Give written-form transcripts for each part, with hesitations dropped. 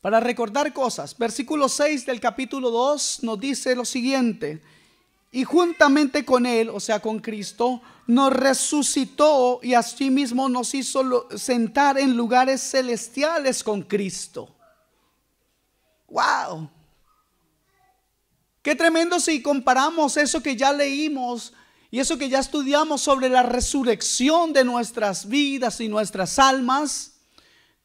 para recordar cosas. Versículo 6 del capítulo 2 nos dice lo siguiente: y juntamente con Él, o sea con Cristo, nos resucitó y asimismo nos hizo sentar en lugares celestiales con Cristo. ¡Wow! Qué tremendo si comparamos eso que ya leímos y eso que ya estudiamos sobre la resurrección de nuestras vidas y nuestras almas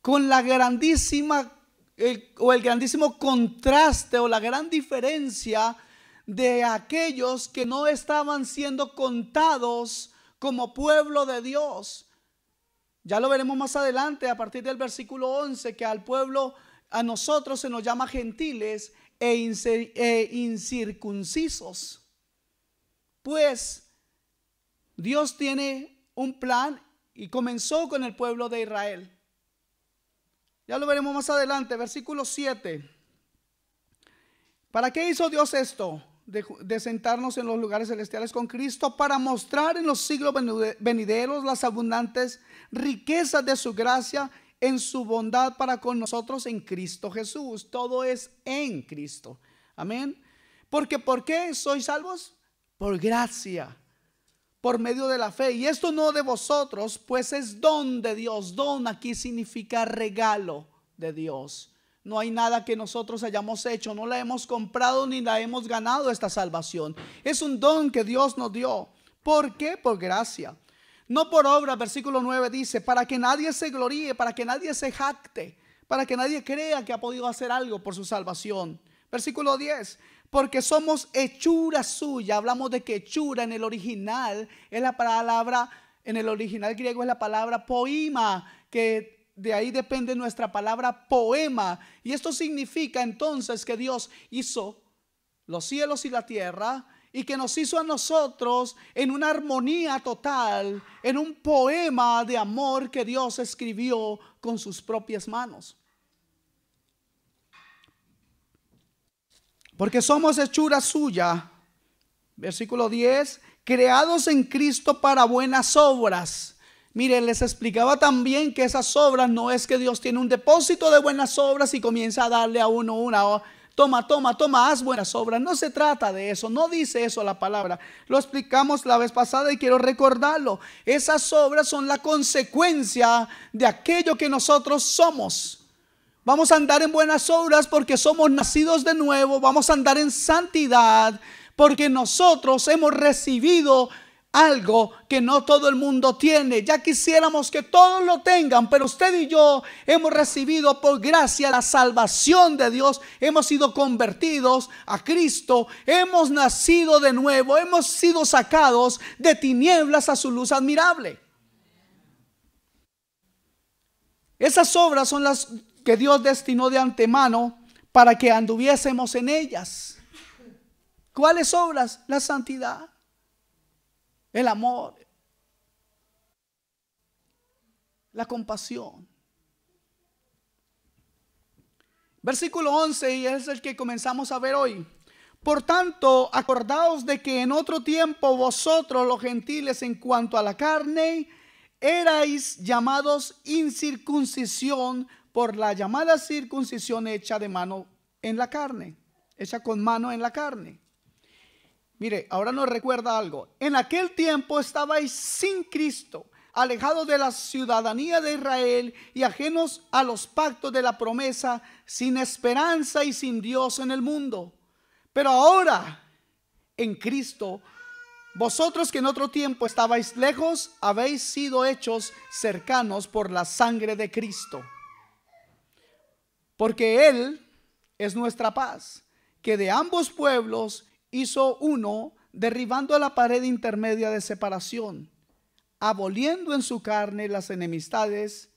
con la grandísima el grandísimo contraste o la gran diferencia de aquellos que no estaban siendo contados como pueblo de Dios. Ya lo veremos más adelante a partir del versículo 11, que al pueblo, a nosotros se nos llama gentiles e incircuncisos. Pues Dios tiene un plan y comenzó con el pueblo de Israel. Ya lo veremos más adelante, versículo 7. ¿Para qué hizo Dios esto? De sentarnos en los lugares celestiales con Cristo, para mostrar en los siglos venideros las abundantes riquezas de su gracia en su bondad para con nosotros en Cristo Jesús. Todo es en Cristo. Amén. Porque ¿por qué sois salvos? Por gracia, por medio de la fe. Y esto no de vosotros, pues es don de Dios. Don aquí significa regalo de Dios. No hay nada que nosotros hayamos hecho, no la hemos comprado ni la hemos ganado esta salvación. Es un don que Dios nos dio. ¿Por qué? Por gracia. No por obra. Versículo 9 dice: para que nadie se gloríe, para que nadie se jacte, para que nadie crea que ha podido hacer algo por su salvación. Versículo 10: porque somos hechura suya. Hablamos de que hechura en el original es la palabra, en el original griego es la palabra poima, que de ahí depende nuestra palabra poema. Y esto significa entonces que Dios hizo los cielos y la tierra y que nos hizo a nosotros en una armonía total, en un poema de amor que Dios escribió con sus propias manos. Porque somos hechura suya, versículo 10, creados en Cristo para buenas obras. Miren, les explicaba también que esas obras no es que Dios tiene un depósito de buenas obras y comienza a darle a uno una: toma, haz buenas obras. No se trata de eso, no dice eso la palabra. Lo explicamos la vez pasada y quiero recordarlo. Esas obras son la consecuencia de aquello que nosotros somos. Vamos a andar en buenas obras porque somos nacidos de nuevo. Vamos a andar en santidad porque nosotros hemos recibido algo que no todo el mundo tiene. Ya quisiéramos que todos lo tengan, pero usted y yo hemos recibido por gracia la salvación de Dios. Hemos sido convertidos a Cristo, hemos nacido de nuevo, hemos sido sacados de tinieblas a su luz admirable. Esas obras son las que Dios destinó de antemano para que anduviésemos en ellas. ¿Cuáles obras? La santidad, el amor, la compasión. Versículo 11, y es el que comenzamos a ver hoy. Por tanto, acordaos de que en otro tiempo vosotros los gentiles, en cuanto a la carne, erais llamados incircuncisión por la llamada circuncisión hecha de mano en la carne, hecha con mano en la carne. Mire, ahora nos recuerda algo. En aquel tiempo estabais sin Cristo, alejados de la ciudadanía de Israel y ajenos a los pactos de la promesa, sin esperanza y sin Dios en el mundo. Pero ahora, en Cristo, vosotros que en otro tiempo estabais lejos, habéis sido hechos cercanos por la sangre de Cristo. Porque Él es nuestra paz, que de ambos pueblos hizo uno, derribando la pared intermedia de separación, aboliendo en su carne las enemistades,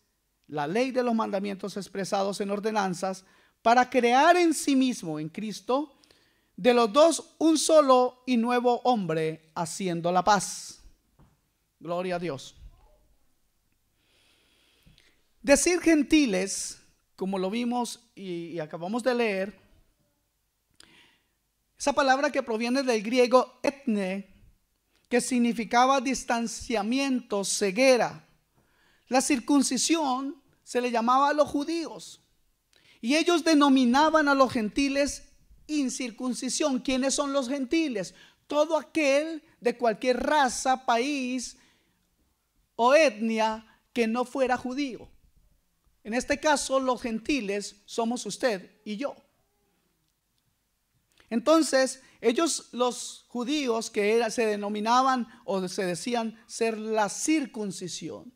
la ley de los mandamientos expresados en ordenanzas, para crear en sí mismo, en Cristo, de los dos un solo y nuevo hombre, haciendo la paz. Gloria a Dios. Decir gentiles, como lo vimos y acabamos de leer, esa palabra que proviene del griego etne, que significaba distanciamiento, ceguera. La circuncisión se le llamaba a los judíos. Y ellos denominaban a los gentiles incircuncisión. ¿Quiénes son los gentiles? Todo aquel de cualquier raza, país o etnia que no fuera judío. En este caso, los gentiles somos usted y yo. Entonces, ellos, los judíos se denominaban o se decían ser la circuncisión,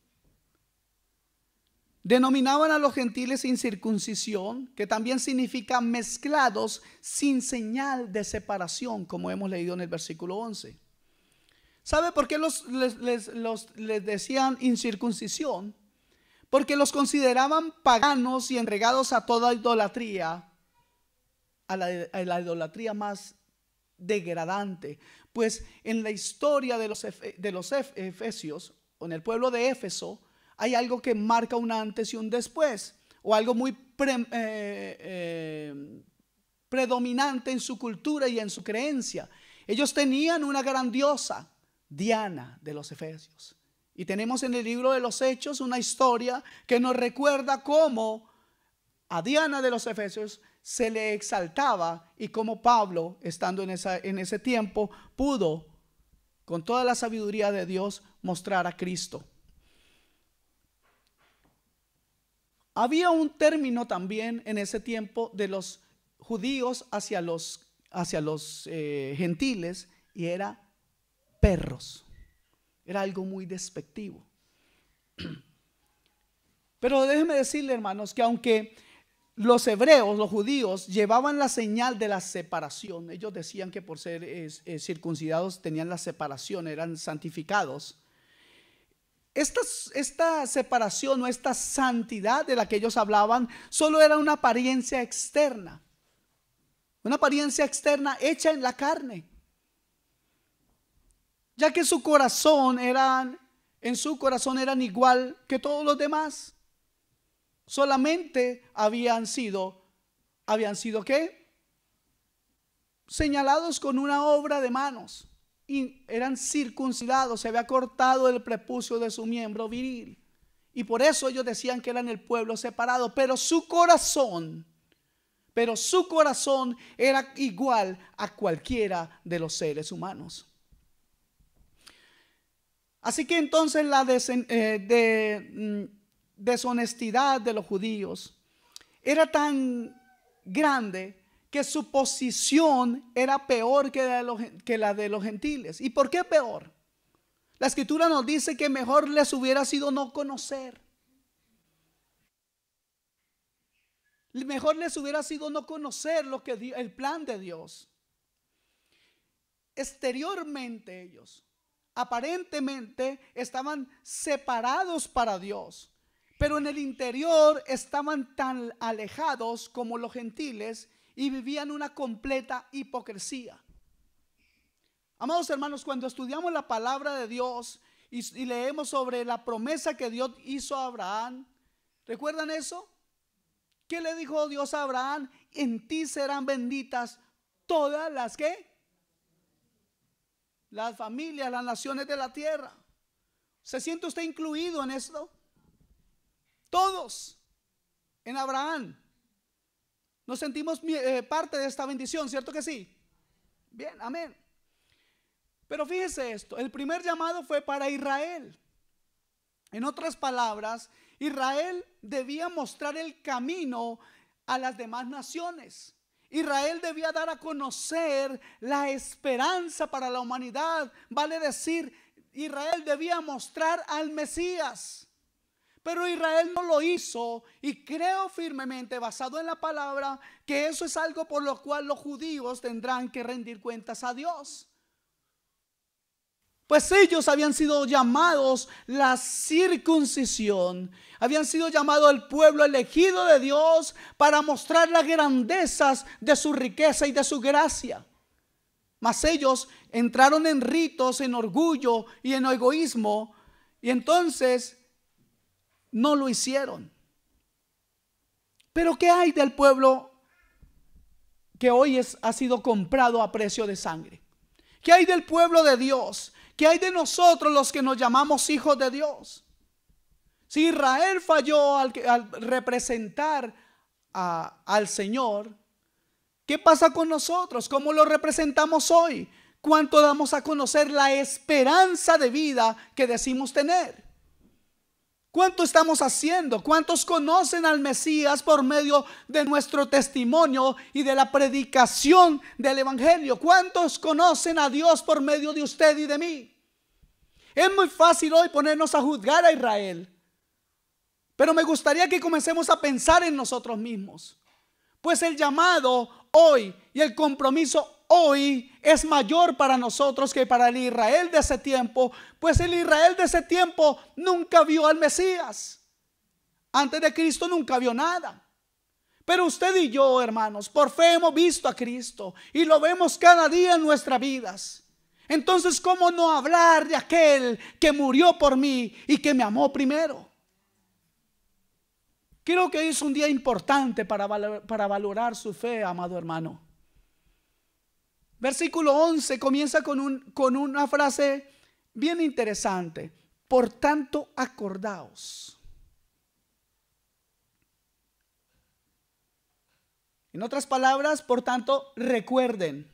denominaban a los gentiles incircuncisión, que también significa mezclados sin señal de separación, como hemos leído en el versículo 11. ¿Sabe por qué les decían incircuncisión? Porque los consideraban paganos y entregados a toda idolatría, a la idolatría más degradante. Pues en la historia de los efesios, o en el pueblo de Éfeso, hay algo que marca un antes y un después, o algo muy predominante en su cultura y en su creencia. Ellos tenían una gran diosa, Diana de los Efesios. Y tenemos en el libro de los Hechos una historia que nos recuerda cómo a Diana de los Efesios se le exaltaba y cómo Pablo, estando en ese tiempo, pudo, con toda la sabiduría de Dios, mostrar a Cristo. Había un término también en ese tiempo de los judíos hacia los gentiles, y era perros. Era algo muy despectivo. Pero déjenme decirle, hermanos, que aunque los hebreos, los judíos, llevaban la señal de la separación, ellos decían que por ser circuncidados tenían la separación, eran santificados. Esta separación o esta santidad de la que ellos hablaban solo era una apariencia externa hecha en la carne, ya que en su corazón eran igual que todos los demás. Solamente habían sido ¿qué? Señalados con una obra de manos. Y eran circuncidados, se había cortado el prepucio de su miembro viril. Y por eso ellos decían que eran el pueblo separado. Pero su corazón era igual a cualquiera de los seres humanos. Así que entonces la deshonestidad de los judíos era tan grande que su posición era peor que la de los gentiles. ¿Y por qué peor? La escritura nos dice que mejor les hubiera sido no conocer. Mejor les hubiera sido no conocer el plan de Dios. Exteriormente ellos, aparentemente, estaban separados para Dios, pero en el interior estaban tan alejados como los gentiles y vivían una completa hipocresía. Amados hermanos, cuando estudiamos la palabra de Dios y leemos sobre la promesa que Dios hizo a Abraham, ¿recuerdan eso? ¿Qué le dijo Dios a Abraham? En ti serán benditas todas las las familias, las naciones de la tierra. ¿Se siente usted incluido en esto? Todos en Abraham nos sentimos parte de esta bendición, ¿cierto que sí? Bien, amén. Pero fíjese esto, el primer llamado fue para Israel. En otras palabras, Israel debía mostrar el camino a las demás naciones. Israel debía dar a conocer la esperanza para la humanidad. Vale decir, Israel debía mostrar al Mesías. Pero Israel no lo hizo, y creo firmemente, basado en la palabra, que eso es algo por lo cual los judíos tendrán que rendir cuentas a Dios. Pues ellos habían sido llamados la circuncisión, habían sido llamados el pueblo elegido de Dios para mostrar las grandezas de su riqueza y de su gracia. Mas ellos entraron en ritos, en orgullo y en egoísmo, y entonces no lo hicieron. Pero ¿qué hay del pueblo que hoy ha sido comprado a precio de sangre? ¿Qué hay del pueblo de Dios? ¿Qué hay de nosotros los que nos llamamos hijos de Dios? Si Israel falló al representar al Señor, ¿qué pasa con nosotros? ¿Cómo lo representamos hoy? ¿Cuánto damos a conocer la esperanza de vida que decimos tener? ¿Cuánto estamos haciendo? ¿Cuántos conocen al Mesías por medio de nuestro testimonio y de la predicación del Evangelio? ¿Cuántos conocen a Dios por medio de usted y de mí? Es muy fácil hoy ponernos a juzgar a Israel, pero me gustaría que comencemos a pensar en nosotros mismos. Pues el llamado hoy y el compromiso hoy es mayor para nosotros que para el Israel de ese tiempo, pues el Israel de ese tiempo nunca vio al Mesías. Antes de Cristo nunca vio nada. Pero usted y yo, hermanos, por fe hemos visto a Cristo y lo vemos cada día en nuestras vidas. Entonces, ¿cómo no hablar de aquel que murió por mí y que me amó primero? Creo que es un día importante para valorar su fe, amado hermano. Versículo 11 comienza con una frase bien interesante. Por tanto, acordaos. En otras palabras, por tanto, recuerden.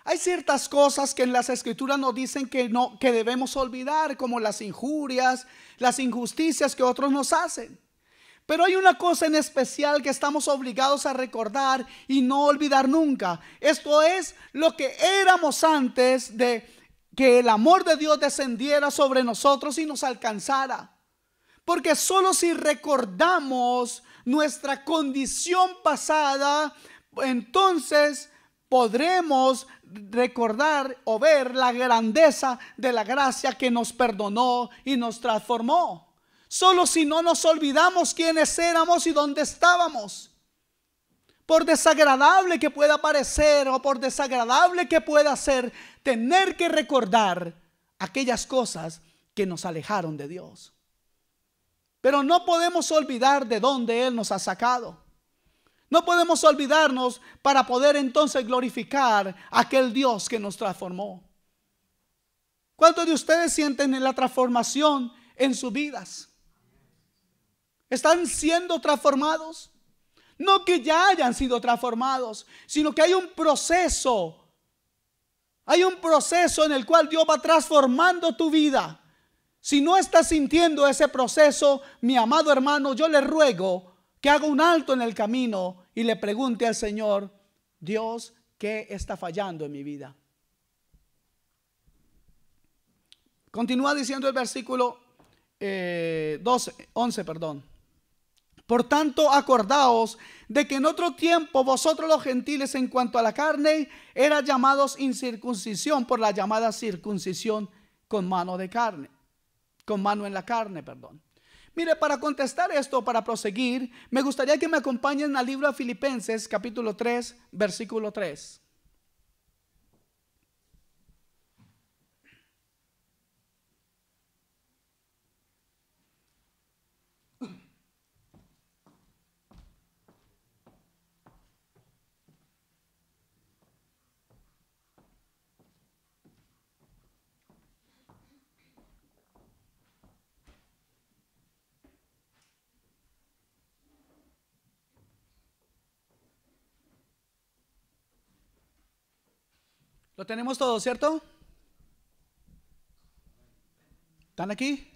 Hay ciertas cosas que en las Escrituras nos dicen que debemos olvidar, como las injurias, las injusticias que otros nos hacen. Pero hay una cosa en especial que estamos obligados a recordar y no olvidar nunca. Esto es lo que éramos antes de que el amor de Dios descendiera sobre nosotros y nos alcanzara. Porque solo si recordamos nuestra condición pasada, entonces podremos recordar o ver la grandeza de la gracia que nos perdonó y nos transformó. Solo si no nos olvidamos quiénes éramos y dónde estábamos. Por desagradable que pueda parecer o por desagradable que pueda ser, tener que recordar aquellas cosas que nos alejaron de Dios. Pero no podemos olvidar de dónde Él nos ha sacado. No podemos olvidarnos para poder entonces glorificar a aquel Dios que nos transformó. ¿Cuántos de ustedes sienten la transformación en sus vidas? ¿Están siendo transformados? No que ya hayan sido transformados, sino que hay un proceso. Hay un proceso en el cual Dios va transformando tu vida. Si no estás sintiendo ese proceso, mi amado hermano, yo le ruego que haga un alto en el camino y le pregunte al Señor: Dios, ¿qué está fallando en mi vida? Continúa diciendo el versículo 11. Por tanto, acordaos de que en otro tiempo vosotros los gentiles, en cuanto a la carne, eran llamados incircuncisión por la llamada circuncisión con mano de carne, con mano en la carne, perdón. Mire, para contestar esto, para proseguir, me gustaría que me acompañen al libro de Filipenses, capítulo 3, versículo 3. Lo tenemos todo, ¿cierto? ¿Están aquí?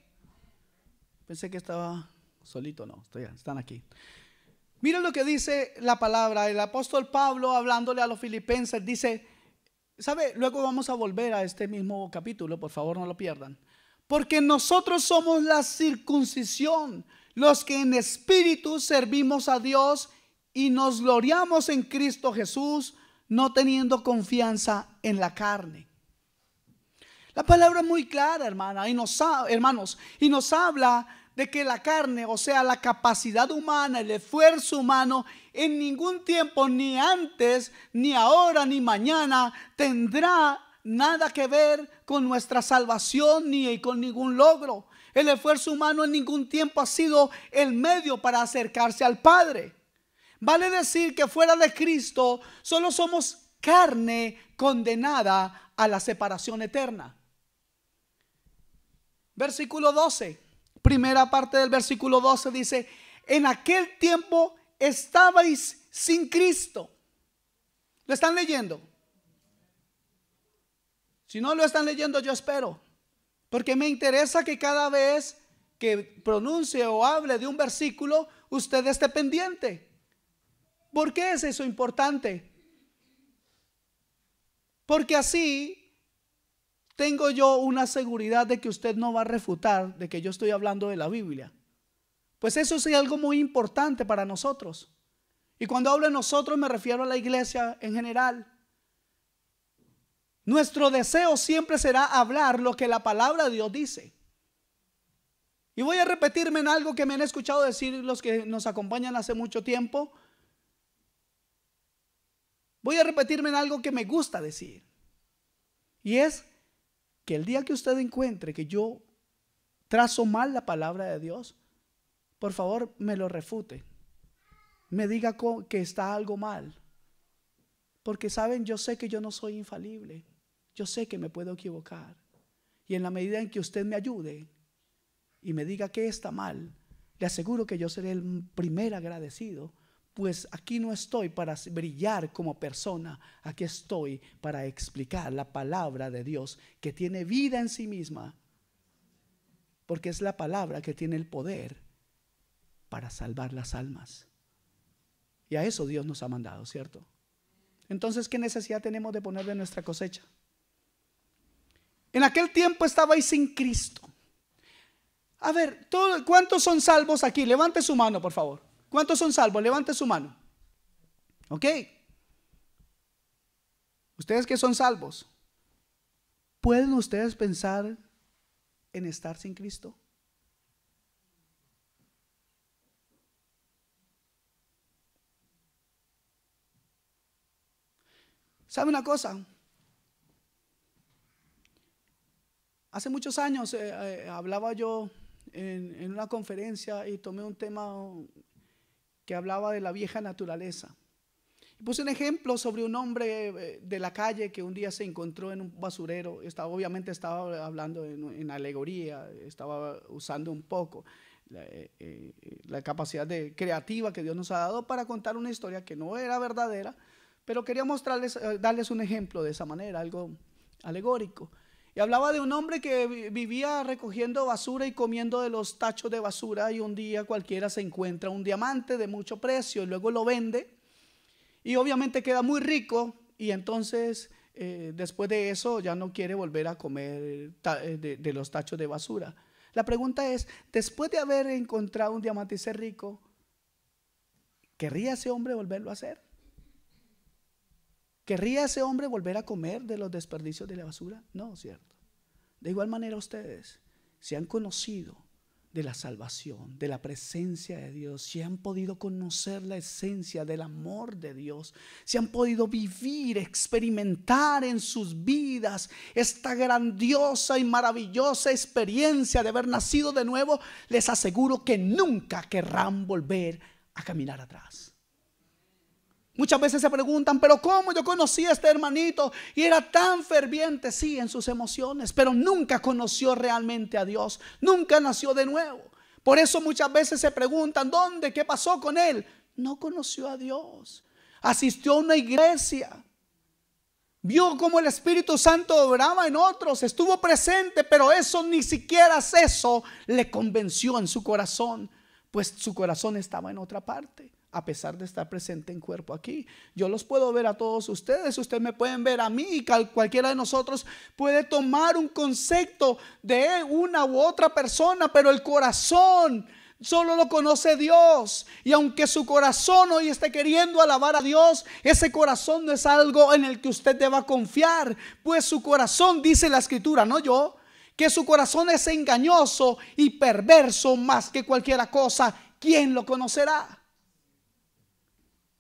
Pensé que estaba solito, no, están aquí. Miren lo que dice la palabra. El apóstol Pablo, hablándole a los filipenses, dice, ¿sabe? Luego vamos a volver a este mismo capítulo, por favor no lo pierdan. Porque nosotros somos la circuncisión, los que en espíritu servimos a Dios y nos gloriamos en Cristo Jesús, no teniendo confianza en la carne. La palabra es muy clara, hermanos, y nos habla de que la carne, o sea, la capacidad humana, el esfuerzo humano, en ningún tiempo, ni antes, ni ahora, ni mañana, tendrá nada que ver con nuestra salvación ni con ningún logro. El esfuerzo humano en ningún tiempo ha sido el medio para acercarse al Padre. Vale decir que fuera de Cristo solo somos carne condenada a la separación eterna. Versículo 12, primera parte del versículo 12 dice: en aquel tiempo estabais sin Cristo. ¿Lo están leyendo? Si no lo están leyendo, yo espero, porque me interesa que cada vez que pronuncie o hable de un versículo, usted esté pendiente. ¿Por qué es eso importante? Porque así tengo yo una seguridad de que usted no va a refutar de que yo estoy hablando de la Biblia. Pues eso es algo muy importante para nosotros. Y cuando hablo de nosotros me refiero a la iglesia en general. Nuestro deseo siempre será hablar lo que la palabra de Dios dice. Y voy a repetirme en algo que me han escuchado decir los que nos acompañan hace mucho tiempo. Voy a repetirme en algo que me gusta decir. Y es que el día que usted encuentre que yo trazo mal la palabra de Dios, por favor me lo refute. Me diga que está algo mal. Porque saben, yo sé que yo no soy infalible. Yo sé que me puedo equivocar. Y en la medida en que usted me ayude y me diga que está mal, le aseguro que yo seré el primer agradecido. Pues aquí no estoy para brillar como persona. Aquí estoy para explicar la palabra de Dios, que tiene vida en sí misma. Porque es la palabra que tiene el poder para salvar las almas. Y a eso Dios nos ha mandado, ¿cierto? Entonces, ¿qué necesidad tenemos de poner de nuestra cosecha? En aquel tiempo estabais sin Cristo. A ver, ¿cuántos son salvos aquí? Levante su mano, por favor. ¿Cuántos son salvos? Levante su mano. Ok. Ustedes que son salvos, ¿pueden ustedes pensar en estar sin Cristo? ¿Sabe una cosa? Hace muchos años hablaba yo en una conferencia y tomé un tema que hablaba de la vieja naturaleza. Puse un ejemplo sobre un hombre de la calle que un día se encontró en un basurero. Obviamente estaba hablando en alegoría, estaba usando un poco la capacidad creativa que Dios nos ha dado para contar una historia que no era verdadera, pero quería darles un ejemplo de esa manera, algo alegórico. Y hablaba de un hombre que vivía recogiendo basura y comiendo de los tachos de basura, y un día cualquiera se encuentra un diamante de mucho precio y luego lo vende y obviamente queda muy rico, y entonces después de eso ya no quiere volver a comer de los tachos de basura. La pregunta es, después de haber encontrado un diamante y ser rico, ¿querría ese hombre volverlo a hacer? ¿Querría ese hombre volver a comer de los desperdicios de la basura? No, ¿cierto? De igual manera ustedes, si han conocido de la salvación, de la presencia de Dios, si han podido conocer la esencia del amor de Dios, si han podido vivir, experimentar en sus vidas esta grandiosa y maravillosa experiencia de haber nacido de nuevo, les aseguro que nunca querrán volver a caminar atrás. Muchas veces se preguntan, pero ¿cómo yo conocí a este hermanito y era tan ferviente? Sí, en sus emociones, pero nunca conoció realmente a Dios, nunca nació de nuevo. Por eso muchas veces se preguntan, ¿dónde? ¿Qué pasó con él? No conoció a Dios, asistió a una iglesia, vio cómo el Espíritu Santo obraba en otros, estuvo presente, pero eso ni siquiera eso le convenció en su corazón, pues su corazón estaba en otra parte. A pesar de estar presente en cuerpo aquí, yo los puedo ver a todos ustedes, ustedes me pueden ver a mí, y cualquiera de nosotros puede tomar un concepto de una u otra persona, pero el corazón solo lo conoce Dios. Y aunque su corazón hoy esté queriendo alabar a Dios, ese corazón no es algo en el que usted deba confiar, pues su corazón, dice la Escritura, no yo, que su corazón es engañoso y perverso más que cualquier cosa. ¿Quién lo conocerá?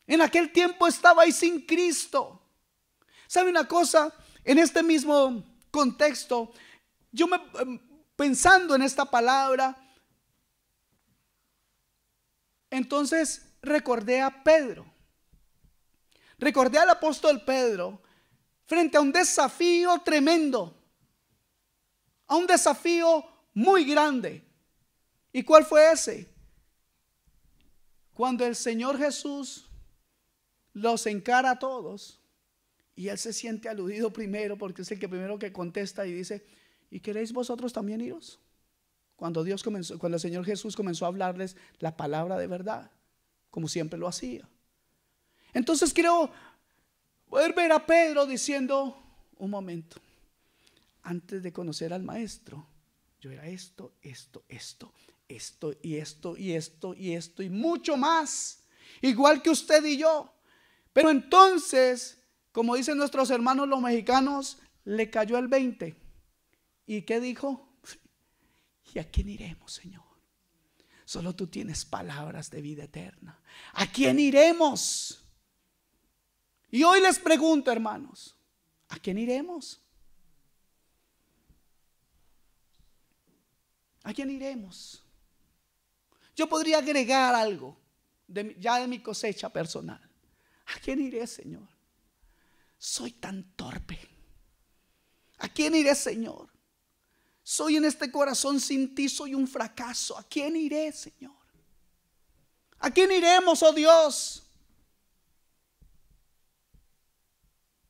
En aquel tiempo estabais sin Cristo. ¿Sabe una cosa? En este mismo contexto, pensando en esta palabra, entonces recordé a Pedro. Recordé al apóstol Pedro frente a un desafío tremendo, a un desafío muy grande. ¿Y cuál fue ese? cuando el Señor Jesús los encara a todos y Él se siente aludido primero, porque es el que primero que contesta y dice: ¿y queréis vosotros también iros? Cuando el Señor Jesús comenzó a hablarles la palabra de verdad, como siempre lo hacía. Entonces quiero poder ver a Pedro diciendo: un momento, antes de conocer al Maestro, yo era esto y mucho más, igual que usted y yo. Pero entonces, como dicen nuestros hermanos los mexicanos, le cayó el 20. ¿Y qué dijo? ¿Y a quién iremos, Señor? Solo tú tienes palabras de vida eterna. ¿A quién iremos? Y hoy les pregunto, hermanos, ¿a quién iremos? ¿A quién iremos? Yo podría agregar algo ya de mi cosecha personal. ¿A quién iré, Señor? Soy tan torpe. ¿A quién iré, Señor? Soy en este corazón sin ti, soy un fracaso. ¿A quién iré, Señor? ¿A quién iremos, oh Dios?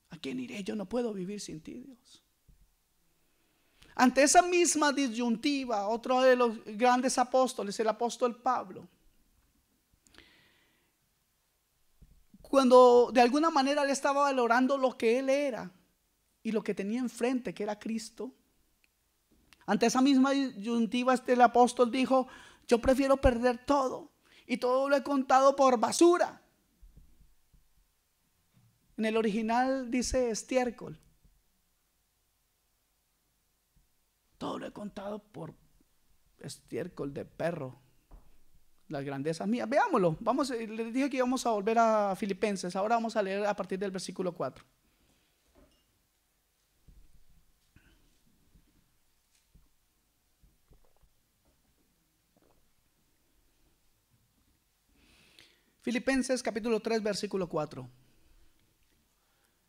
¿A quién iré? Yo no puedo vivir sin ti, Dios. Ante esa misma disyuntiva, otro de los grandes apóstoles, el apóstol Pablo, cuando de alguna manera él estaba valorando lo que él era y lo que tenía enfrente, que era Cristo, ante esa misma disyuntiva el apóstol dijo: yo prefiero perder todo, y todo lo he contado por basura. En el original dice estiércol. Todo lo he contado por estiércol de perro. Las grandezas mías. Veámoslo. Les dije que íbamos a volver a Filipenses. Ahora vamos a leer a partir del versículo 4. Filipenses capítulo 3, versículo 4.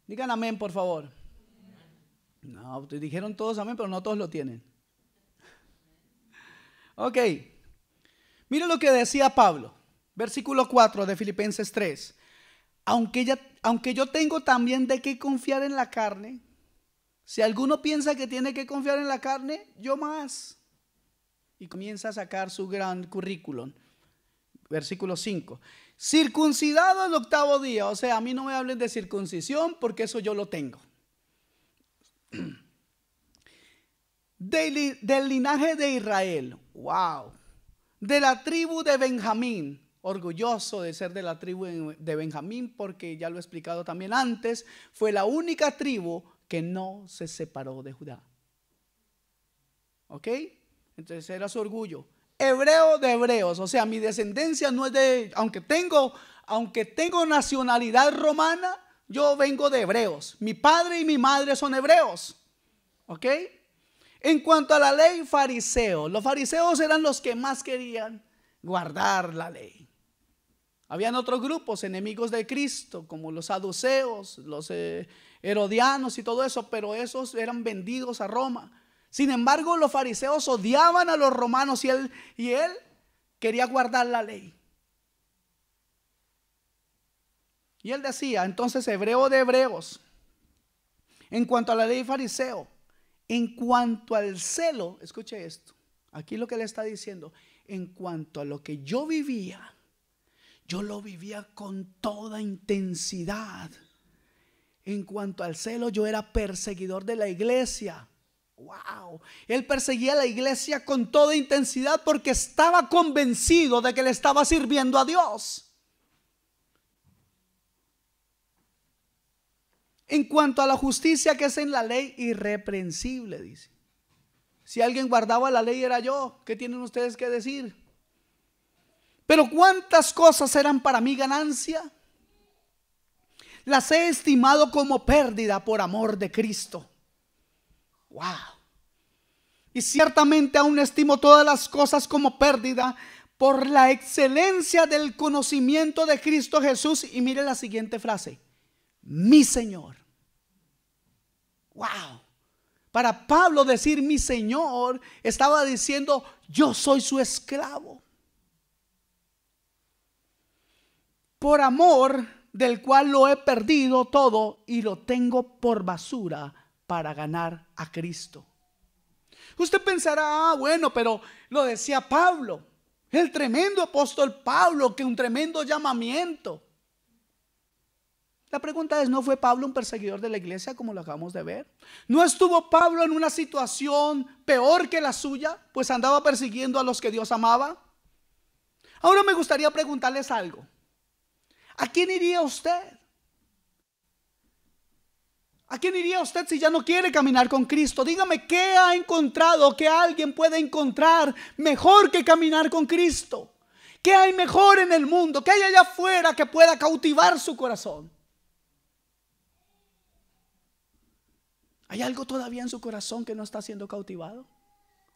Digan amén, por favor. No, dijeron todos amén, pero no todos lo tienen. Ok. Mira lo que decía Pablo. Versículo 4 de Filipenses 3. Aunque yo tengo también de qué confiar en la carne, si alguno piensa que tiene que confiar en la carne, yo más. Y comienza a sacar su gran currículum. Versículo 5. Circuncidado el 8º día. O sea, a mí no me hablen de circuncisión, porque eso yo lo tengo. Del linaje de Israel. Wow. De la tribu de Benjamín. Orgulloso de ser de la tribu de Benjamín, porque ya lo he explicado también antes, fue la única tribu que no se separó de Judá. ¿Ok? Entonces era su orgullo. Hebreo de hebreos, o sea, mi descendencia no es de, aunque tengo nacionalidad romana, yo vengo de hebreos. Mi padre y mi madre son hebreos. ¿Ok? En cuanto a la ley, fariseo. Los fariseos eran los que más querían guardar la ley. Habían otros grupos enemigos de Cristo, como los saduceos, los herodianos y todo eso, pero esos eran vendidos a Roma. Sin embargo, los fariseos odiaban a los romanos y él quería guardar la ley. Y él decía, entonces, hebreo de hebreos, en cuanto a la ley, fariseo. En cuanto al celo, escuche esto, aquí lo que le está diciendo, en cuanto a lo que yo vivía, yo lo vivía con toda intensidad. En cuanto al celo, yo era perseguidor de la iglesia. Wow, él perseguía a la iglesia con toda intensidad porque estaba convencido de que le estaba sirviendo a Dios. En cuanto a la justicia que es en la ley, irreprensible, dice. Si alguien guardaba la ley era yo. ¿Qué tienen ustedes que decir? Pero ¿cuántas cosas eran para mí ganancia? Las he estimado como pérdida por amor de Cristo. Wow. Y ciertamente aún estimo todas las cosas como pérdida por la excelencia del conocimiento de Cristo Jesús. Y mire la siguiente frase: mi Señor. Wow. Para Pablo decir mi Señor, estaba diciendo yo soy su esclavo. por amor del cual lo he perdido todo y lo tengo por basura para ganar a Cristo. Usted pensará, bueno, pero lo decía Pablo, el tremendo apóstol Pablo, que un tremendo llamamiento. La pregunta es, ¿no fue Pablo un perseguidor de la iglesia como lo acabamos de ver? ¿No estuvo Pablo en una situación peor que la suya? Pues andaba persiguiendo a los que Dios amaba. Ahora me gustaría preguntarles algo. ¿A quién iría usted? ¿A quién iría usted si ya no quiere caminar con Cristo? Dígame, ¿qué ha encontrado que alguien puede encontrar mejor que caminar con Cristo? ¿Qué hay mejor en el mundo? ¿Qué hay allá afuera que pueda cautivar su corazón? ¿Hay algo todavía en su corazón que no está siendo cautivado?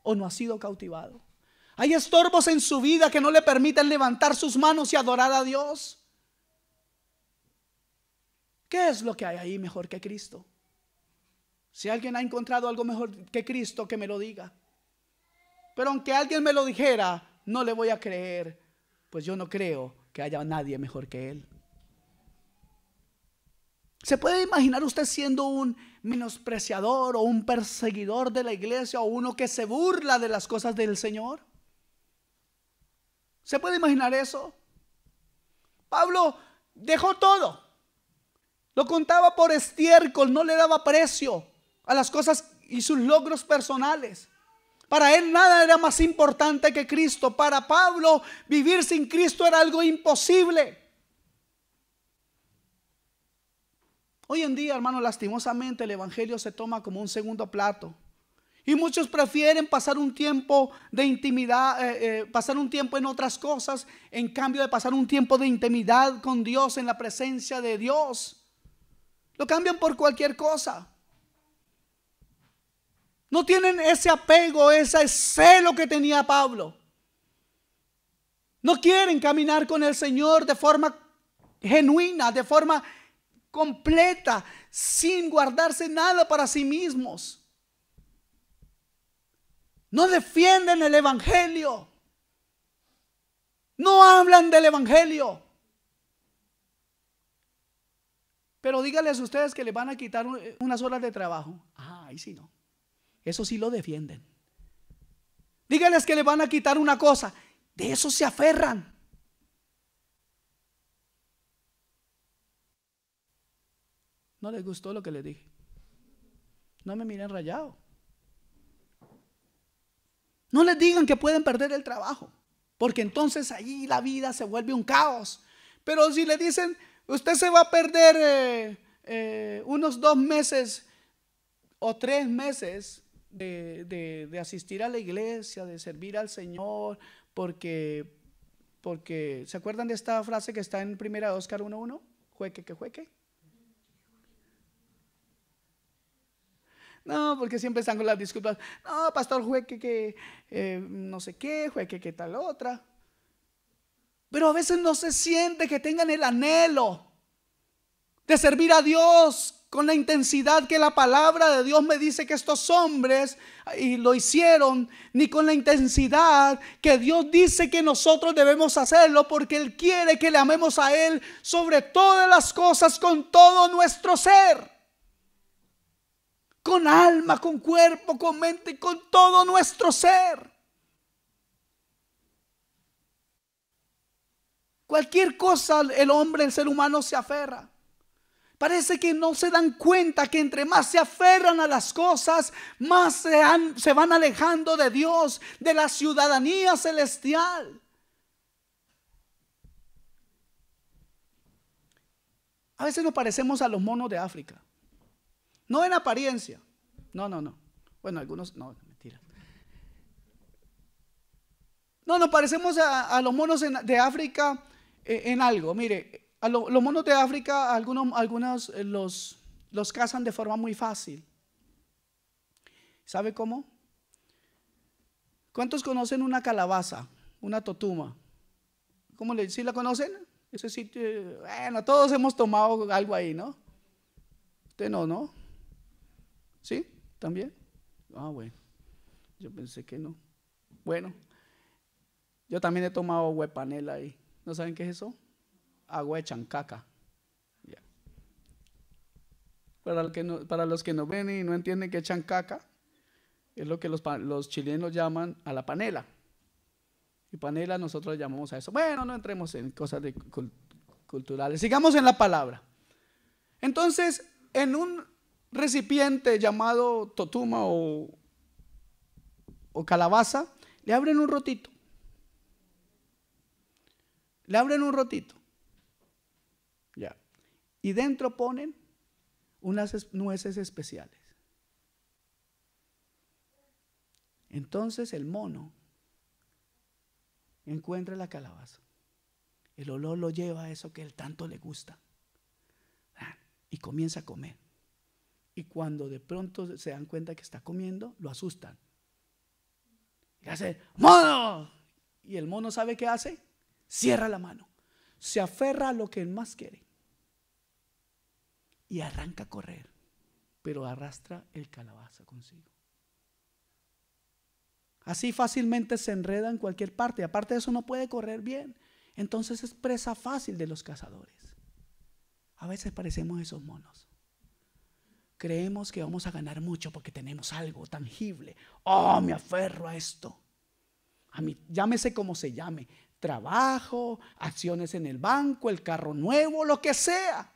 ¿O no ha sido cautivado? ¿Hay estorbos en su vida que no le permiten levantar sus manos y adorar a Dios? ¿Qué es lo que hay ahí mejor que Cristo? Si alguien ha encontrado algo mejor que Cristo, que me lo diga. Pero aunque alguien me lo dijera, no le voy a creer, pues yo no creo que haya nadie mejor que Él. ¿Se puede imaginar usted siendo un menospreciador o un perseguidor de la iglesia o uno que se burla de las cosas del Señor? ¿Se puede imaginar eso? Pablo dejó todo. Lo contaba por estiércol, no le daba precio a las cosas y sus logros personales. Para él nada era más importante que Cristo. Para Pablo vivir sin Cristo era algo imposible. Hoy en día, hermano, lastimosamente el evangelio se toma como un segundo plato. Y muchos prefieren pasar un tiempo de intimidad, pasar un tiempo en otras cosas, en cambio de pasar un tiempo de intimidad con Dios, en la presencia de Dios. Lo cambian por cualquier cosa. No tienen ese apego, ese celo que tenía Pablo. No quieren caminar con el Señor de forma genuina, de forma completa, sin guardarse nada para sí mismos. No defienden el evangelio. No hablan del evangelio. Pero díganles ustedes que les van a quitar unas horas de trabajo. Ahí sí no. Eso sí lo defienden. Díganles que les van a quitar una cosa. De eso se aferran. ¿No les gustó lo que les dije? No me miren rayado. No les digan que pueden perder el trabajo, porque entonces allí la vida se vuelve un caos. Pero si le dicen, usted se va a perder unos 2 meses o 3 meses de asistir a la iglesia, de servir al Señor, porque ¿se acuerdan de esta frase que está en 1 Óscar 1:1? Jueque que jueque. No, porque siempre están con las disculpas. No, pastor, jueque que no sé qué, jueque que tal otra. Pero a veces no se siente que tengan el anhelo de servir a Dios con la intensidad que la palabra de Dios me dice que estos hombres y lo hicieron, ni con la intensidad que Dios dice que nosotros debemos hacerlo, porque Él quiere que le amemos a Él sobre todas las cosas, con todo nuestro ser. Con alma, con cuerpo, con mente y con todo nuestro ser. Cualquier cosa el hombre, el ser humano se aferra. Parece que no se dan cuenta que entre más se aferran a las cosas, más se van alejando de Dios, de la ciudadanía celestial. A veces nos parecemos a los monos de África. No en apariencia. No. Bueno, algunos, no, mentira. No, nos parecemos a los monos de África en algo. Mire, los monos de África, algunos los cazan de forma muy fácil. ¿Sabe cómo? ¿Cuántos conocen una calabaza, una totuma? ¿Sí la conocen? Ese sitio, bueno, todos hemos tomado algo ahí, ¿no? Usted no. ¿Sí? ¿También? Bueno, yo pensé que no. Bueno, yo también he tomado huepanela ahí. ¿No saben qué es eso? agua de chancaca. Yeah. Para los que no ven y no entienden qué es chancaca, es lo que los chilenos llaman a la panela. Y panela nosotros le llamamos a eso. Bueno, no entremos en cosas culturales. Sigamos en la palabra. Entonces, en un recipiente llamado totuma o calabaza, le abren un rotito. Le abren un rotito. Ya. Y dentro ponen unas nueces especiales. Entonces el mono encuentra la calabaza. El olor lo lleva a eso que él tanto le gusta. Y comienza a comer. Y cuando de pronto se dan cuenta que está comiendo, lo asustan. Y hace, ¡mono! Y el mono, ¿sabe qué hace? Cierra la mano. Se aferra a lo que él más quiere. Y arranca a correr. Pero arrastra el calabaza consigo. Así fácilmente se enreda en cualquier parte. Aparte de eso no puede correr bien. Entonces es presa fácil de los cazadores. A veces parecemos esos monos. Creemos que vamos a ganar mucho porque tenemos algo tangible. Oh, me aferro a esto. A mí, llámese como se llame. Trabajo, acciones en el banco, el carro nuevo, lo que sea.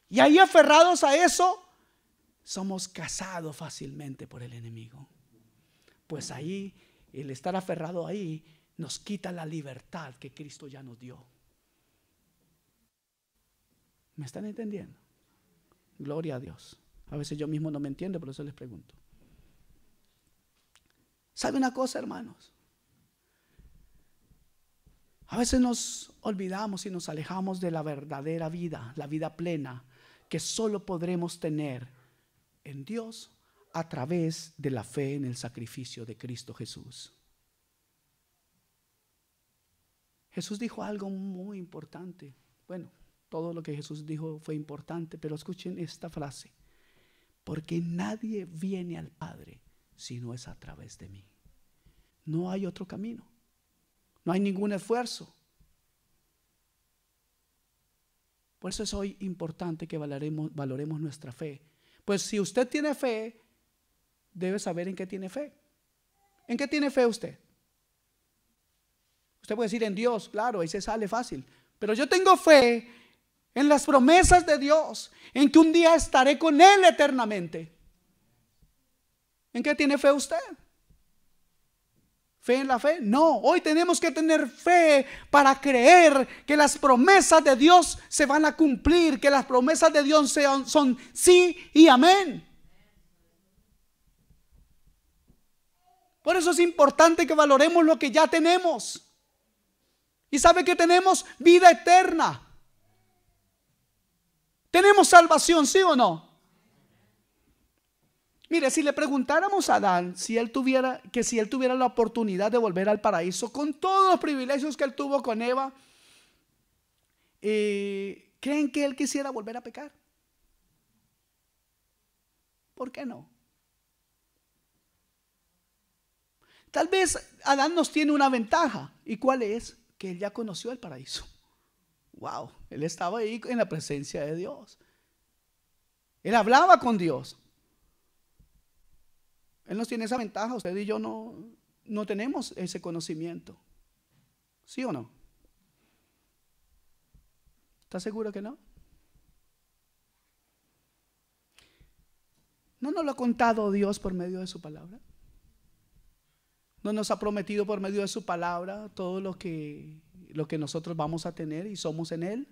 Y ahí aferrados a eso, somos cazados fácilmente por el enemigo. Pues ahí, el estar aferrado ahí, nos quita la libertad que Cristo ya nos dio. ¿Me están entendiendo? Gloria a Dios. A veces yo mismo no me entiendo, por eso les pregunto. ¿Sabe una cosa, hermanos? A veces nos olvidamos y nos alejamos de la verdadera vida, la vida plena, que solo podremos tener en Dios a través de la fe en el sacrificio de Cristo Jesús. Jesús dijo algo muy importante. Bueno, todo lo que Jesús dijo fue importante, pero escuchen esta frase: porque nadie viene al Padre si no es a través de mí. No hay otro camino, no hay ningún esfuerzo. Por eso es hoy importante que valoremos nuestra fe. Pues si usted tiene fe, debe saber en qué tiene fe. ¿En qué tiene fe usted? Usted puede decir en Dios, claro, ahí se sale fácil. Pero yo tengo fe en las promesas de Dios, en que un día estaré con Él eternamente. ¿En qué tiene fe usted? ¿Fe en la fe? No, hoy tenemos que tener fe para creer que las promesas de Dios se van a cumplir, que las promesas de Dios son sí y amén. Por eso es importante que valoremos lo que ya tenemos. ¿Y sabe que tenemos? Vida eterna. ¿Tenemos salvación, sí o no? Mire, si le preguntáramos a Adán si él tuviera la oportunidad de volver al paraíso con todos los privilegios que él tuvo con Eva, ¿creen que él quisiera volver a pecar? ¿Por qué no? Tal vez Adán nos tiene una ventaja. ¿Y cuál es? Que él ya conoció el paraíso. Wow, él estaba ahí en la presencia de Dios. Él hablaba con Dios. Él nos tiene esa ventaja. Usted y yo no tenemos ese conocimiento. ¿Sí o no? ¿Está seguro que no? ¿No nos lo ha contado Dios por medio de su palabra? ¿No nos ha prometido por medio de su palabra todo lo que nosotros vamos a tener y somos en Él?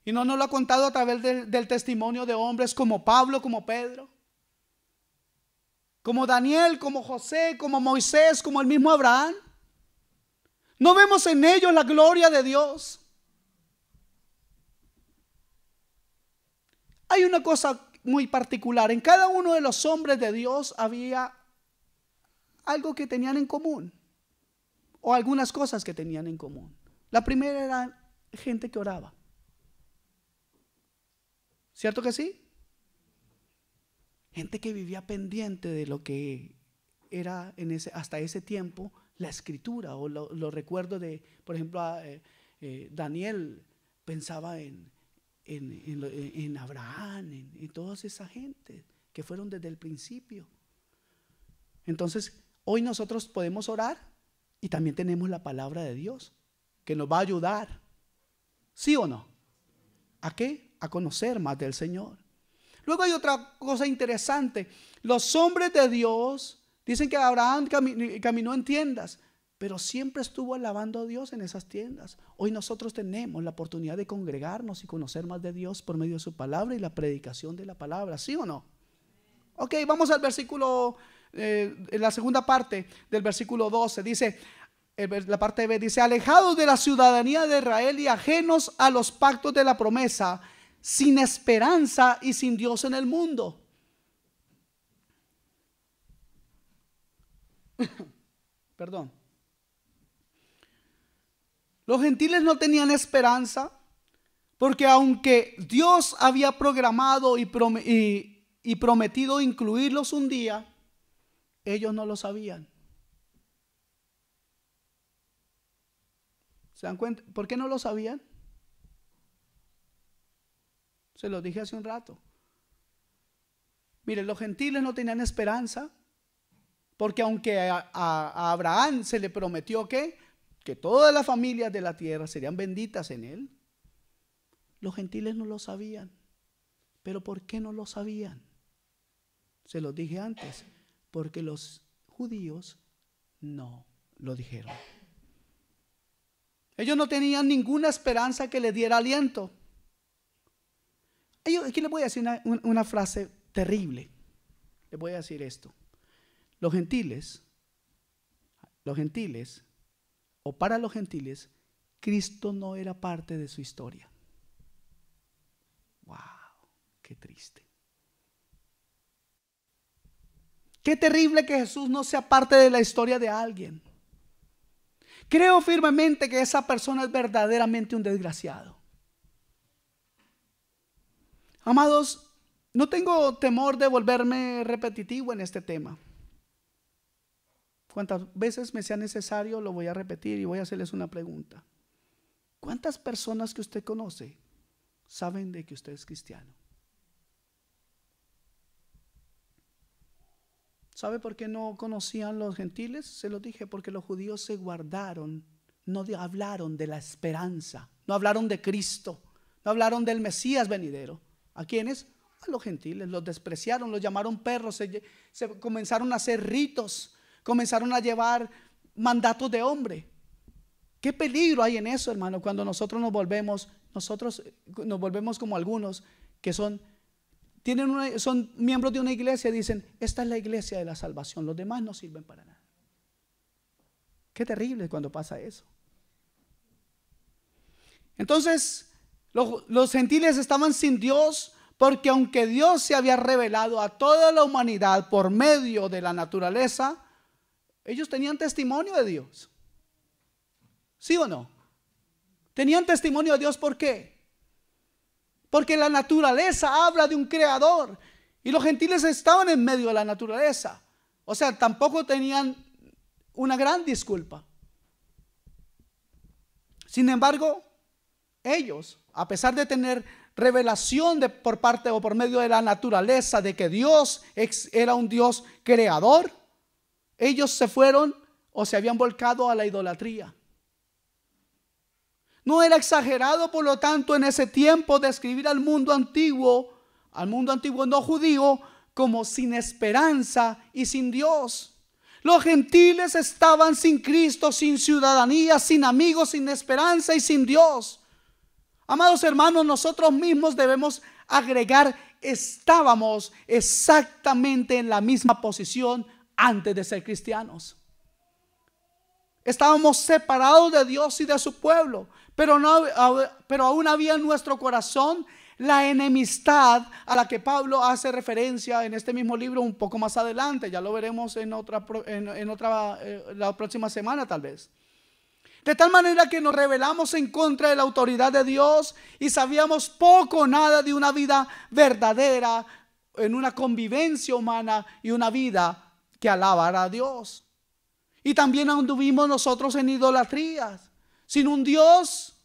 ¿Y no nos lo ha contado a través del testimonio de hombres como Pablo, como Pedro, como Daniel, como José, como Moisés, como el mismo Abraham? ¿No vemos en ellos la gloria de Dios? Hay una cosa muy particular. En cada uno de los hombres de Dios había algo que tenían en común, o algunas cosas que tenían en común. La primera era gente que oraba. ¿Cierto que sí? Gente que vivía pendiente de lo que era hasta ese tiempo la escritura, o lo recuerdo de, por ejemplo, Daniel pensaba en Abraham, en toda esa gente que fueron desde el principio. Entonces, hoy nosotros podemos orar y también tenemos la palabra de Dios que nos va a ayudar. ¿Sí o no? ¿A qué? A conocer más del Señor. Luego hay otra cosa interesante. Los hombres de Dios dicen que Abraham caminó en tiendas, pero siempre estuvo alabando a Dios en esas tiendas. Hoy nosotros tenemos la oportunidad de congregarnos y conocer más de Dios por medio de su palabra y la predicación de la palabra. ¿Sí o no? Ok, vamos al versículo, la segunda parte del versículo 12. Dice, la parte B dice: alejados de la ciudadanía de Israel y ajenos a los pactos de la promesa, sin esperanza y sin Dios en el mundo. Perdón. Los gentiles no tenían esperanza porque aunque Dios había programado y prometido incluirlos un día, ellos no lo sabían. ¿Se dan cuenta? ¿Por qué no lo sabían? Se lo dije hace un rato. Miren, los gentiles no tenían esperanza porque aunque a Abraham se le prometió que todas las familias de la tierra serían benditas en él, los gentiles no lo sabían. ¿Pero por qué no lo sabían? Se los dije antes, porque los judíos no lo dijeron. Ellos no tenían ninguna esperanza que les diera aliento. Aquí les voy a decir una frase terrible. Les voy a decir esto. Los gentiles, o para los gentiles, Cristo no era parte de su historia. Wow, qué triste. Qué terrible que Jesús no sea parte de la historia de alguien. Creo firmemente que esa persona es verdaderamente un desgraciado. Amados, no tengo temor de volverme repetitivo en este tema. Cuantas veces me sea necesario lo voy a repetir y voy a hacerles una pregunta. ¿Cuántas personas que usted conoce saben de que usted es cristiano? ¿Sabe por qué no conocían los gentiles? Se lo dije, porque los judíos se guardaron, no hablaron de la esperanza, no hablaron de Cristo, no hablaron del Mesías venidero. ¿A quiénes? A los gentiles. Los despreciaron, los llamaron perros, se comenzaron a hacer ritos, comenzaron a llevar mandatos de hombre. Qué peligro hay en eso, hermano, cuando nosotros nos volvemos como algunos que son miembros de una iglesia y dicen: esta es la iglesia de la salvación, los demás no sirven para nada. Qué terrible cuando pasa eso. Entonces, los gentiles estaban sin Dios porque aunque Dios se había revelado a toda la humanidad por medio de la naturaleza, ellos tenían testimonio de Dios. ¿Sí o no? Tenían testimonio de Dios. ¿Por qué? Porque la naturaleza habla de un creador y los gentiles estaban en medio de la naturaleza. O sea, tampoco tenían una gran disculpa. Sin embargo, ellos, a pesar de tener revelación por parte o por medio de la naturaleza de que Dios era un Dios creador, ellos se fueron o se habían volcado a la idolatría. No era exagerado, por lo tanto, en ese tiempo describir al mundo antiguo no judío, como sin esperanza y sin Dios. Los gentiles estaban sin Cristo, sin ciudadanía, sin amigos, sin esperanza y sin Dios. Amados hermanos, nosotros mismos debemos agregar: estábamos exactamente en la misma posición antes de ser cristianos. Estábamos separados de Dios y de su pueblo, pero aún había en nuestro corazón la enemistad a la que Pablo hace referencia en este mismo libro un poco más adelante. Ya lo veremos la próxima semana tal vez. De tal manera que nos rebelamos en contra de la autoridad de Dios y sabíamos poco o nada de una vida verdadera, en una convivencia humana y una vida que alabara a Dios. Y también anduvimos nosotros en idolatrías, sin un Dios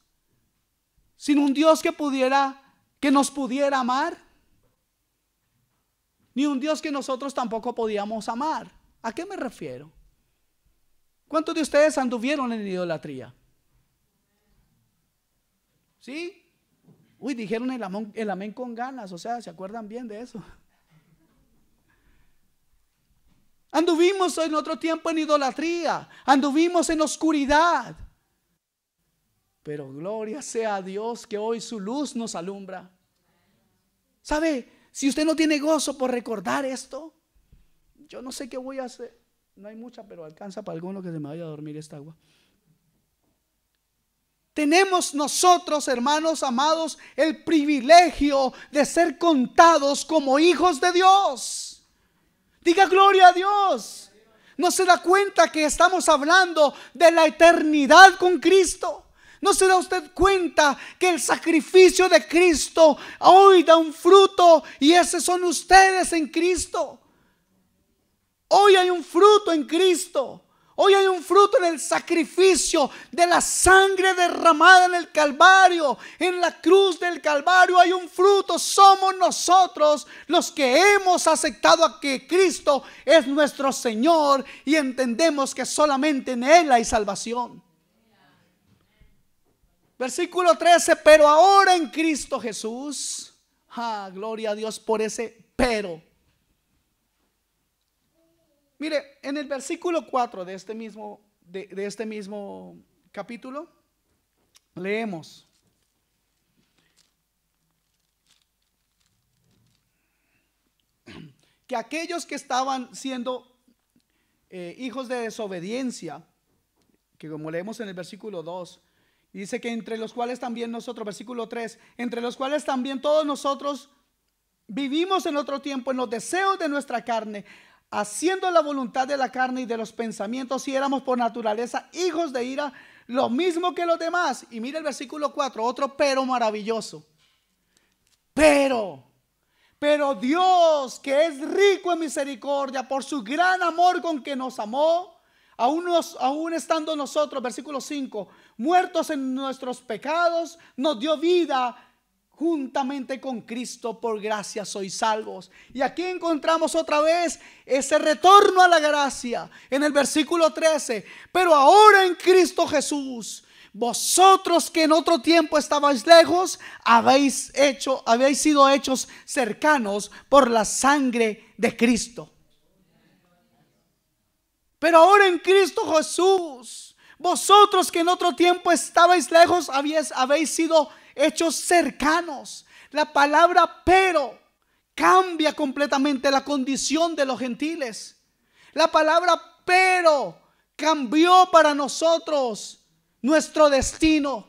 sin un Dios que nos pudiera amar, ni un Dios que nosotros tampoco podíamos amar. ¿A qué me refiero? ¿Cuántos de ustedes anduvieron en idolatría? ¿Sí? Uy, dijeron el amén con ganas, o sea, ¿se acuerdan bien de eso? Anduvimos en otro tiempo en idolatría, anduvimos en oscuridad, pero gloria sea a Dios que hoy su luz nos alumbra. ¿Sabe? Si usted no tiene gozo por recordar esto, yo no sé qué voy a hacer. No hay mucha, pero alcanza para alguno que se me vaya a dormir esta agua. Tenemos nosotros, hermanos amados, el privilegio de ser contados como hijos de Dios. Diga gloria a Dios. ¿No se da cuenta que estamos hablando de la eternidad con Cristo? ¿No se da usted cuenta que el sacrificio de Cristo hoy da un fruto y esos son ustedes en Cristo? Hoy hay un fruto en Cristo. Hoy hay un fruto en el sacrificio de la sangre derramada en el Calvario. En la cruz del Calvario hay un fruto. Somos nosotros los que hemos aceptado a que Cristo es nuestro Señor y entendemos que solamente en Él hay salvación. Versículo 13, pero ahora en Cristo Jesús. Gloria a Dios por ese pero. Mire, en el versículo 4 de este mismo capítulo, leemos: que aquellos que estaban siendo hijos de desobediencia, que como leemos en el versículo 2, dice que entre los cuales también nosotros, versículo 3, entre los cuales también todos nosotros vivimos en otro tiempo en los deseos de nuestra carne, haciendo la voluntad de la carne y de los pensamientos, y éramos por naturaleza hijos de ira, lo mismo que los demás. Y mira el versículo 4, otro pero maravilloso. Pero Dios, que es rico en misericordia, por su gran amor con que nos amó, aún estando nosotros, versículo 5, muertos en nuestros pecados, nos dio vida juntamente con Cristo. Por gracia sois salvos. Y aquí encontramos otra vez ese retorno a la gracia en el versículo 13. Pero ahora en Cristo Jesús, vosotros que en otro tiempo estabais lejos, habéis sido hechos cercanos por la sangre de Cristo. Pero ahora en Cristo Jesús, vosotros que en otro tiempo estabais lejos, habéis sido hechos cercanos. La palabra pero cambia completamente la condición de los gentiles. La palabra pero cambió para nosotros nuestro destino.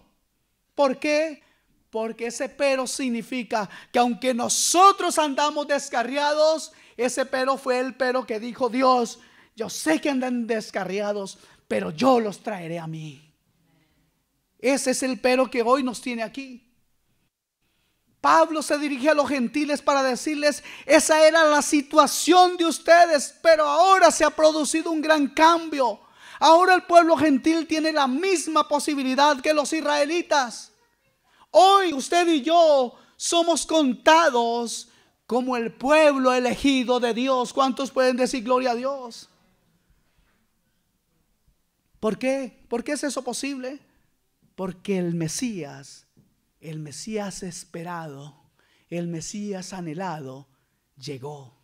¿Por qué? Porque ese pero significa que aunque nosotros andamos descarriados, ese pero fue el pero que dijo Dios: yo sé que andan descarriados, pero yo los traeré a mí. Ese es el pero que hoy nos tiene aquí. Pablo se dirige a los gentiles para decirles: esa era la situación de ustedes, pero ahora se ha producido un gran cambio. Ahora el pueblo gentil tiene la misma posibilidad que los israelitas. Hoy usted y yo somos contados como el pueblo elegido de Dios. ¿Cuántos pueden decir gloria a Dios? ¿Por qué? ¿Por qué es eso posible? Porque el Mesías esperado, el Mesías anhelado, llegó.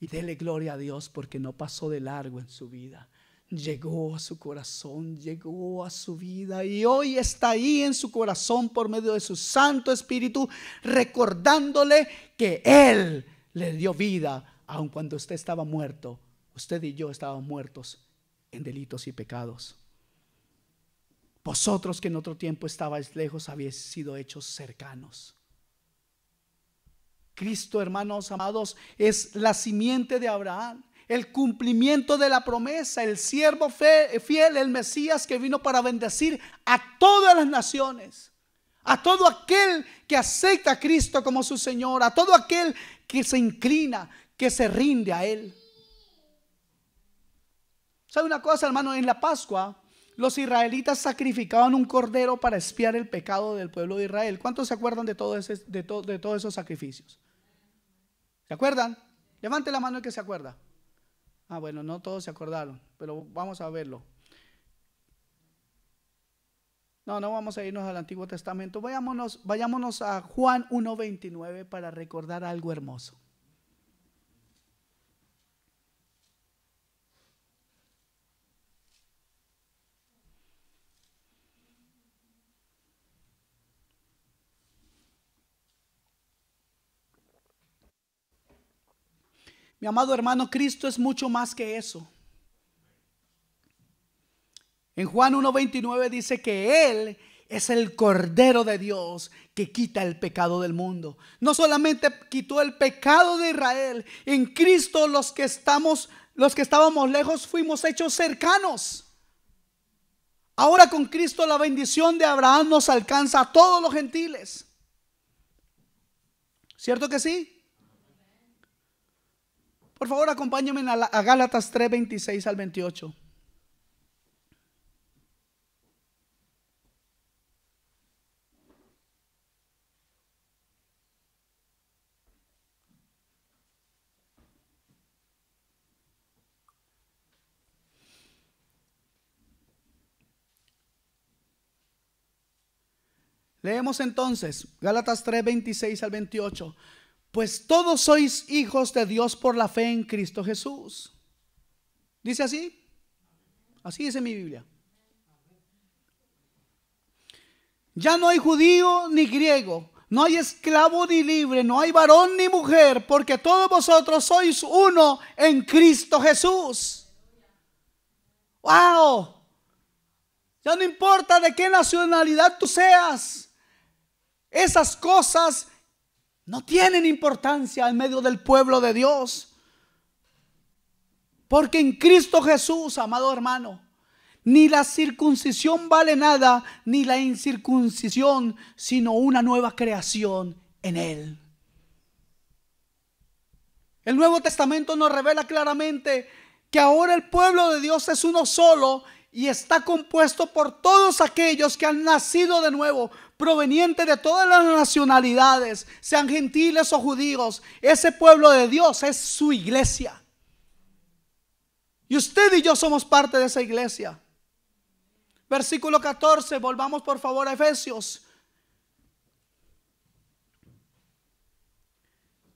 Y dele gloria a Dios porque no pasó de largo en su vida. Llegó a su corazón, llegó a su vida y hoy está ahí en su corazón por medio de su Santo Espíritu, recordándole que Él le dio vida aun cuando usted estaba muerto. Usted y yo estábamos muertos en delitos y pecados. Vosotros que en otro tiempo estabais lejos, habéis sido hechos cercanos. Cristo, hermanos amados, es la simiente de Abraham, el cumplimiento de la promesa, el siervo fiel, el Mesías que vino para bendecir a todas las naciones, a todo aquel que acepta a Cristo como su Señor, a todo aquel que se inclina, que se rinde a Él. ¿Sabe una cosa, hermano? En la Pascua los israelitas sacrificaban un cordero para expiar el pecado del pueblo de Israel. ¿Cuántos se acuerdan de todos esos sacrificios? ¿Se acuerdan? Levante la mano el que se acuerda. Ah, bueno, no todos se acordaron, pero vamos a verlo. No vamos a irnos al Antiguo Testamento. Vayámonos a Juan 1:29 para recordar algo hermoso. Mi amado hermano, Cristo es mucho más que eso. En Juan 1:29 dice que Él es el Cordero de Dios que quita el pecado del mundo. No solamente quitó el pecado de Israel, en Cristo los que estábamos lejos fuimos hechos cercanos. Ahora con Cristo la bendición de Abraham nos alcanza a todos los gentiles. ¿Cierto que sí? Por favor, acompáñenme a Gálatas 3:26 al 28. Leemos entonces Gálatas 3:26 al 28. Pues todos sois hijos de Dios por la fe en Cristo Jesús. ¿Dice así? Así dice mi Biblia. Ya no hay judío ni griego, no hay esclavo ni libre, no hay varón ni mujer, porque todos vosotros sois uno en Cristo Jesús. ¡Wow! Ya no importa de qué nacionalidad tú seas, esas cosas no tienen importancia en medio del pueblo de Dios. Porque en Cristo Jesús, amado hermano, ni la circuncisión vale nada, ni la incircuncisión, sino una nueva creación en Él. El Nuevo Testamento nos revela claramente que ahora el pueblo de Dios es uno solo y está compuesto por todos aquellos que han nacido de nuevo, provenientes de todas las nacionalidades, sean gentiles o judíos. Ese pueblo de Dios es su iglesia. Y usted y yo somos parte de esa iglesia. Versículo 14, volvamos por favor a Efesios.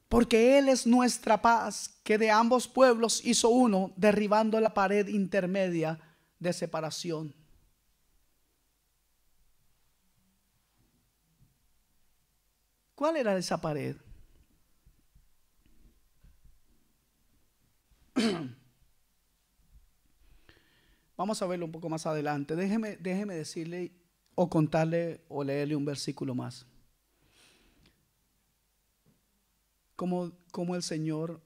Porque Él es nuestra paz, que de ambos pueblos hizo uno, derribando la pared intermedia de separación. ¿Cuál era esa pared? Vamos a verlo un poco más adelante. Déjeme decirle o contarle o leerle un versículo más. Como el Señor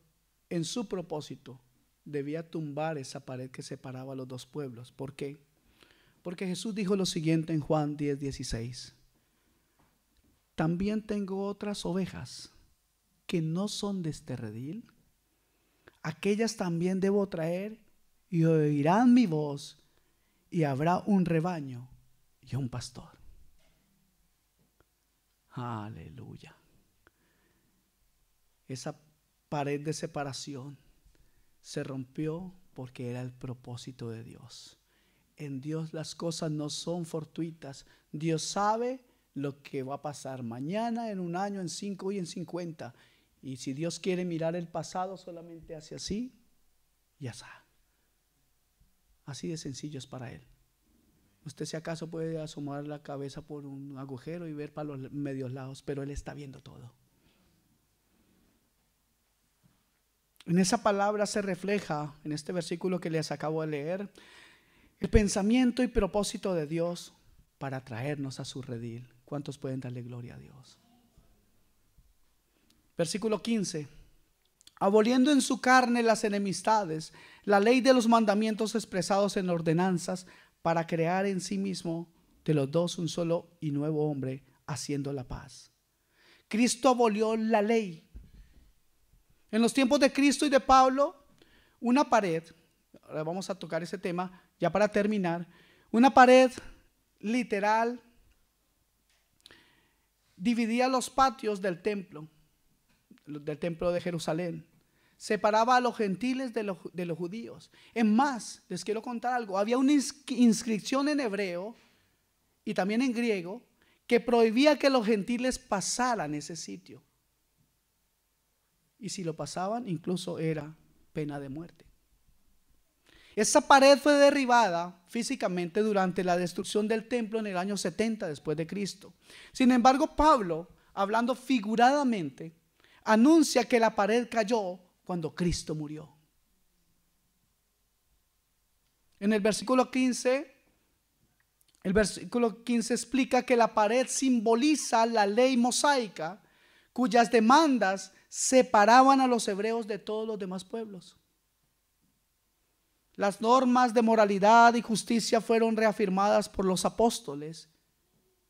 en su propósito debía tumbar esa pared que separaba a los dos pueblos. ¿Por qué? Porque Jesús dijo lo siguiente en Juan 10:16. También tengo otras ovejas que no son de este redil. Aquellas también debo traer y oirán mi voz, y habrá un rebaño y un pastor. Aleluya. Esa pared de separación se rompió porque era el propósito de Dios. En Dios las cosas no son fortuitas. Dios sabe lo que va a pasar mañana, en un año, en 5 y en 50. Y si Dios quiere mirar el pasado, solamente hace así y así. Así de sencillo es para Él. Usted si acaso puede asomar la cabeza por un agujero y ver para los medios lados, pero Él está viendo todo. En esa palabra se refleja, en este versículo que les acabo de leer, el pensamiento y propósito de Dios para traernos a su redil. ¿Cuántos pueden darle gloria a Dios? Versículo 15. Aboliendo en su carne las enemistades, la ley de los mandamientos expresados en ordenanzas, para crear en sí mismo de los dos un solo y nuevo hombre, haciendo la paz. Cristo abolió la ley. En los tiempos de Cristo y de Pablo, una pared, ahora vamos a tocar ese tema ya para terminar, Una pared literal dividía los patios del templo de Jerusalén. Separaba a los gentiles de los judíos. Es más, les quiero contar algo. Había una inscripción en hebreo y también en griego que prohibía que los gentiles pasaran ese sitio. Y si lo pasaban, incluso era pena de muerte. Esa pared fue derribada físicamente durante la destrucción del templo en el año 70 después de Cristo. Sin embargo, Pablo, hablando figuradamente, anuncia que la pared cayó cuando Cristo murió. En el versículo 15 explica que la pared simboliza la ley mosaica, cuyas demandas separaban a los hebreos de todos los demás pueblos. Las normas de moralidad y justicia fueron reafirmadas por los apóstoles.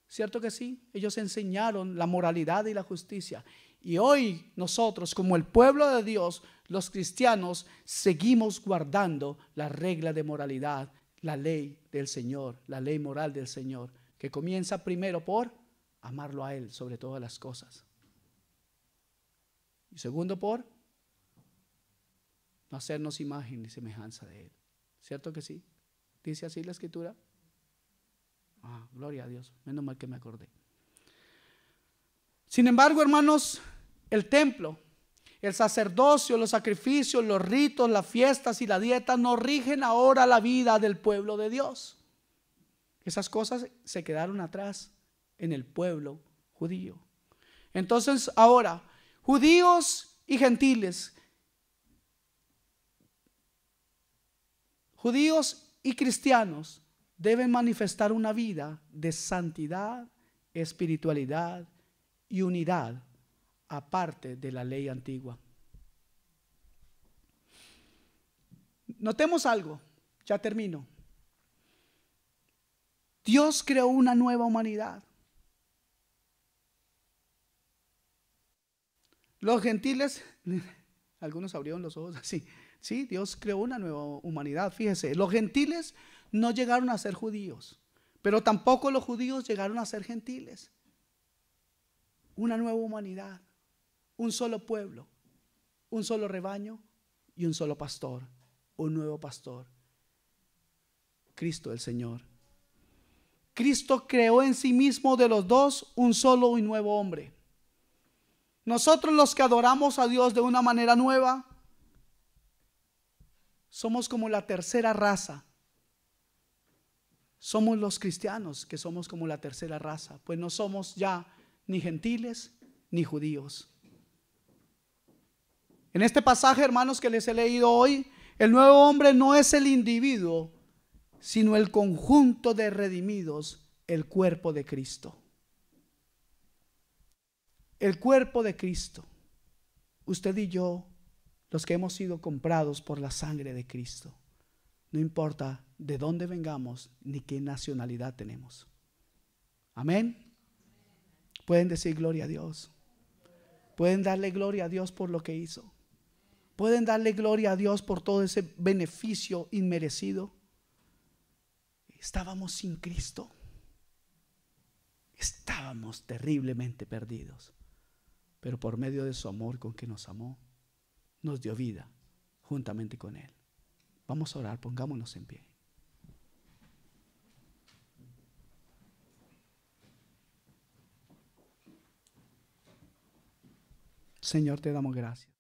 ¿Cierto que sí? Ellos enseñaron la moralidad y la justicia. Y hoy nosotros, como el pueblo de Dios, los cristianos, seguimos guardando la regla de moralidad, la ley del Señor, la ley moral del Señor, que comienza primero por amarlo a Él sobre todas las cosas. Y segundo por no hacernos imagen ni semejanza de Él. ¿Cierto que sí? ¿Dice así la Escritura? Gloria a Dios, menos mal que me acordé. Sin embargo, hermanos, el templo, el sacerdocio, los sacrificios, los ritos, las fiestas y la dieta no rigen ahora la vida del pueblo de Dios. Esas cosas se quedaron atrás en el pueblo judío. Entonces ahora, judíos y gentiles, judíos y cristianos deben manifestar una vida de santidad, espiritualidad y unidad aparte de la ley antigua. Notemos algo, ya termino. Dios creó una nueva humanidad. Los gentiles, algunos abrieron los ojos así. Sí, Dios creó una nueva humanidad. Fíjese, los gentiles no llegaron a ser judíos, pero tampoco los judíos llegaron a ser gentiles. Una nueva humanidad, un solo pueblo, un solo rebaño y un solo pastor, un nuevo pastor, Cristo el Señor. Cristo creó en sí mismo de los dos un solo y nuevo hombre. Nosotros los que adoramos a Dios de una manera nueva, somos como la tercera raza. Somos los cristianos que somos como la tercera raza, pues no somos ya ni gentiles ni judíos. En este pasaje, hermanos, que les he leído hoy, el nuevo hombre no es el individuo, sino el conjunto de redimidos, el cuerpo de Cristo. El cuerpo de Cristo. Usted y yo, los que hemos sido comprados por la sangre de Cristo, no importa de dónde vengamos ni qué nacionalidad tenemos. Amén. Pueden decir gloria a Dios. Pueden darle gloria a Dios por lo que hizo. Pueden darle gloria a Dios por todo ese beneficio inmerecido. Estábamos sin Cristo. Estábamos terriblemente perdidos. Pero por medio de su amor con que nos amó, nos dio vida juntamente con Él. Vamos a orar, pongámonos en pie. Señor, te damos gracias.